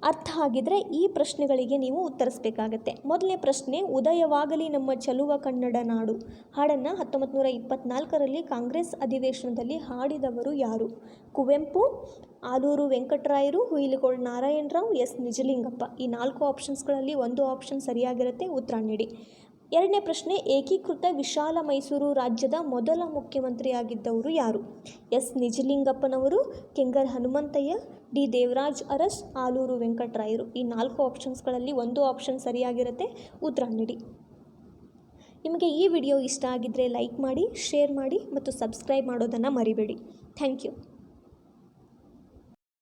ಅರ್ಥ ಆಗಿದರೆ ಈ ಪ್ರಶ್ನೆಗಳಿಗೆ ನೀವು ಉತ್ತರಿಸಬೇಕಾಗತ್ತೆ. ಮೊದಲನೇ ಪ್ರಶ್ನೆ, ಉದಯವಾಗಲಿ ನಮ್ಮ ಚೆಲುವ ಕನ್ನಡ ನಾಡು ಹಾಡನ್ನು 1924ರಲ್ಲಿ ಕಾಂಗ್ರೆಸ್ ಅಧಿವೇಶನದಲ್ಲಿ ಹಾಡಿದವರು ಯಾರು? ಕುವೆಂಪು, ಆಲೂರು ವೆಂಕಟರಾಯರು, ಹುಯಿಲಗೋಡು ನಾರಾಯಣರಾವ್, ಎಸ್ ನಿಜಲಿಂಗಪ್ಪ. ಈ 4 ಆಪ್ಷನ್ಸ್ಗಳಲ್ಲಿ ಒಂದು ಆಪ್ಷನ್ ಸರಿಯಾಗಿರುತ್ತೆ, ಉತ್ತರ ನೀಡಿ. ಎರಡನೇ ಪ್ರಶ್ನೆ, ಏಕೀಕೃತ ವಿಶಾಲ ಮೈಸೂರು ರಾಜ್ಯದ ಮೊದಲ ಮುಖ್ಯಮಂತ್ರಿಯಾಗಿದ್ದವರು ಯಾರು? ಎಸ್ ನಿಜಲಿಂಗಪ್ಪನವರು, ಕೆಂಗಲ್ ಹನುಮಂತಯ್ಯ, ಡಿ ದೇವರಾಜ್ ಅರಸ್, ಆಲೂರು ವೆಂಕಟರಾಯರು. ಈ 4 ಆಪ್ಷನ್ಸ್ಗಳಲ್ಲಿ ಒಂದು ಆಪ್ಷನ್ ಸರಿಯಾಗಿರುತ್ತೆ, ಉತ್ತರ ನೀಡಿ. ನಿಮಗೆ ಈ ವಿಡಿಯೋ ಇಷ್ಟ ಆಗಿದ್ದರೆ ಲೈಕ್ ಮಾಡಿ, ಶೇರ್ ಮಾಡಿ ಮತ್ತು ಸಬ್ಸ್ಕ್ರೈಬ್ ಮಾಡೋದನ್ನು ಮರಿಬೇಡಿ. Thank you.